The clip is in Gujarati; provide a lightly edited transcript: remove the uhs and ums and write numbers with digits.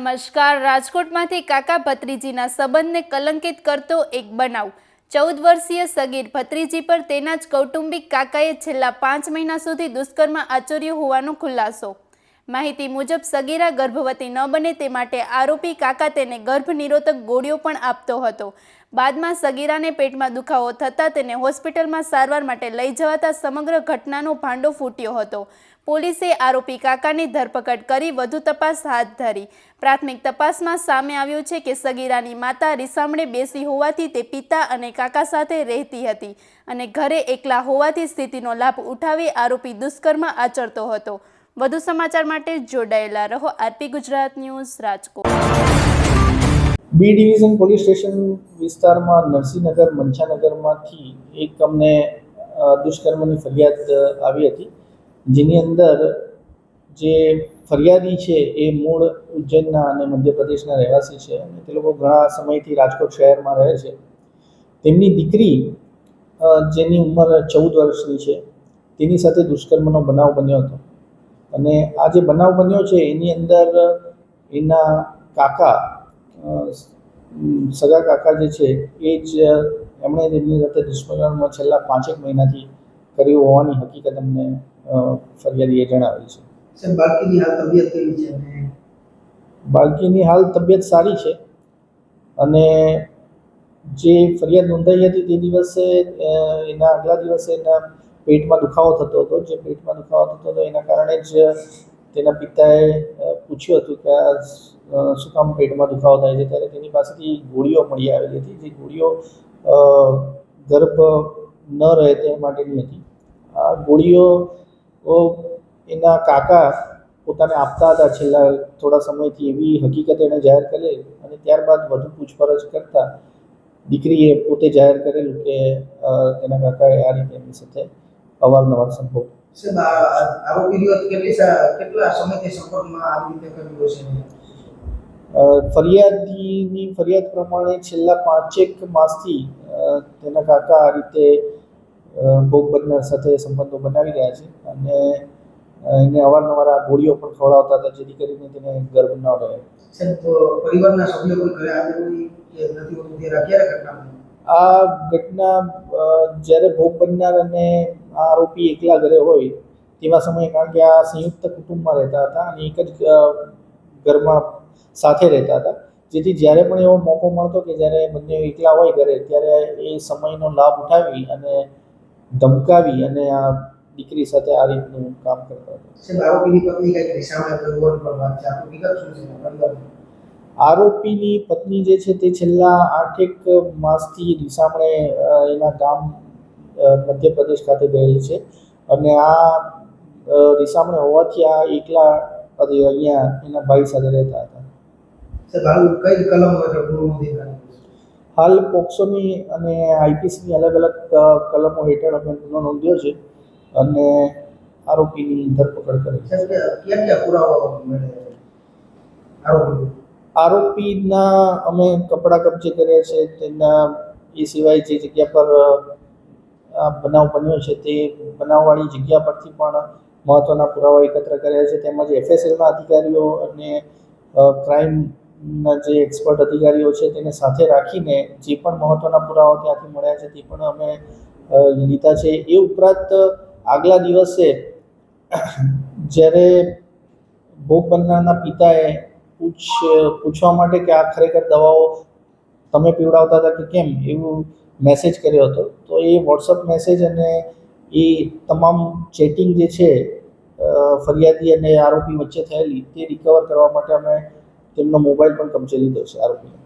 નમસ્કાર. રાજકોટમાંથી કાકા ભત્રીજીના સંબંધને કલંકિત કરતો એક બનાવ. 14 વર્ષીય સગીર ભત્રીજી પર તેના જ કૌટુંબિક કાકાએ છેલ્લા 5 મહિના સુધી દુષ્કર્મ આચર્યો હોવાનો ખુલાસો. માહિતી મુજબ સગીરા ગર્ભવતી ન બને તે માટે આરોપી કાકા તેને ગર્ભ નિરોધક ગોળીઓ પણ આપતો હતો. બાદમાં સગીરાને પેટમાં દુખાવો થતાં તેને હોસ્પિટલમાં સારવાર માટે લઈ જવાતા સમગ્ર ઘટનાનો ભાંડો ફૂટ્યો હતો. પોલીસે આરોપી કાકાની ધરપકડ કરી વધુ તપાસ હાથ ધરી. પ્રાથમિક તપાસમાં સામે આવ્યું છે કે સગીરાની માતા રીસામણે બેસી હોવાથી તે પિતા અને કાકા સાથે રહેતી હતી અને ઘરે એકલા હોવાથી સ્થિતિનો લાભ ઉઠાવી આરોપી દુષ્કર્મ આચરતો હતો. વધુ સમાચાર માટે જોડાયેલા રહો RP Gujarat news Rajkot. B division police station વિસ્તારમાં નરસિંહનગર મંછાનગરમાંથી એક અમને દુષ્કર્મની ફરિયાદ આવી હતી, જેની અંદર જે ફરિયાદી છે એ મૂળ ઉજ્જૈનના અને મધ્યપ્રદેશના રહેવાસી છે અને તે લોકો ઘણા સમયથી રાજકોટ શહેરમાં રહે છે. તેમની દીકરી જેની ઉંમર 14 વર્ષની છે તેની સાથે દુષ્કર્મનો બનાવ બન્યો હતો અને આ જે બનાવ બન્યો છે એની અંદર એના કાકા સગા કાકા જે છે એ જ એમણે તેમની સાથે દુષ્કર્મ છેલ્લા 5 મહિનાથી કર્યું હોવાની હકીકત અમને ફરિયાદીએ જણાવી છે. બાળકીની હાલ તબિયત સારી છે અને જે ફરિયાદ નોંધાઈ હતી તે દિવસે એના આગલા દિવસે એના પેટમાં દુખાવો થતો હતો. જે પેટમાં દુખાવો થતો હતો એના કારણે જ તેના પિતાએ પૂછ્યું હતું કે શું કામ પેટમાં દુખાવો થાય છે, ત્યારે તેની પાસેથી ગોળીઓ મળી આવેલી હતી. જે ગોળીઓ ગર્ભ ન રહે તે માટેની હતી. આ ગોળીઓ એના કાકા પોતાને આપતા હતા છેલ્લા થોડા સમયથી, એવી હકીકત એણે જાહેર કરેલી અને ત્યારબાદ વધુ પૂછપરછ કરતા દીકરીએ પોતે જાહેર કરેલું કે તેના કાકાએ આ રીતે એમની સાથે અવારનવાર સંપર્ક. ફરિયાદીની ફરિયાદ પ્રમાણે છેલ્લા 5 માસથી તેના કાકા આ રીતે ભોગ બનનાર સાથે સંબંધો બનાવી રહ્યા છે અને એને અવારનવાર આ ગોળીઓ પણ ખવડાવતા હતા જેથી કરીને તેને ગર્ભ ન રહે. આ ઘટના જ્યારે ભોગ બનનાર અને આરોપી એકલા ઘરે હોય તેવા સમયે, કારણ કે આ સંયુક્ત કુટુંબમાં રહેતા હતા અને એક જ ઘરમાં સાથે રહેતા હતા, જેથી જ્યારે પણ એવો મોકો મળતો કે જ્યારે બંને એકલા હોય ઘરે ત્યારે એ સમયનો લાભ ઉઠાવી અને ધમકાવી અને આ દીકરી સાથે આ રીતનું કામ કરતા હતા. આરોપીની પત્ની જે છે તે છેલ્લા 8 માસથી રીસામણે એના ગામ મધ્યપ્રદેશ ખાતે ગયેલી છે અને આ રીસામણે હોવાથી આ એકલા અહીંયા એના ભાઈ સાથે રહેતા હતા. હાલ પોક્સોની અને આઈપીસીની અલગ અલગ કલમો હેઠળ અમે ગુનો નોંધ્યો છે અને આરોપીની ધરપકડ કરી છે. આરોપીના અમે કપડાં કબજે કર્યા છે. તેના એ સિવાય જે જગ્યા પર આ બનાવ બન્યો છે તે બનાવવાળી જગ્યા પરથી પણ મહત્ત્વના પુરાવા એકત્ર કર્યા છે. તેમજ એફએસએલના અધિકારીઓ અને ક્રાઇમના જે એક્સપર્ટ અધિકારીઓ છે તેને સાથે રાખીને જે પણ મહત્ત્વના પુરાવા ત્યાંથી મળ્યા છે તે પણ અમે લીધા છે. એ ઉપરાંત આગલા દિવસે જ્યારે ભોગ બનનારના પિતાએ પૂછવા માટે કે આ ખરેખર દવાઓ તમે પીવડાવતા હતા કે કેમ, એવું મેસેજ કર્યો હતો. તો એ વોટ્સઅપ મેસેજ અને એ તમામ ચેટિંગ જે છે ફરિયાદી અને આરોપી વચ્ચે થયેલી તે રિકવર કરવા માટે અમે તેમનો મોબાઈલ પણ કબજે લીધો છે આરોપીનો.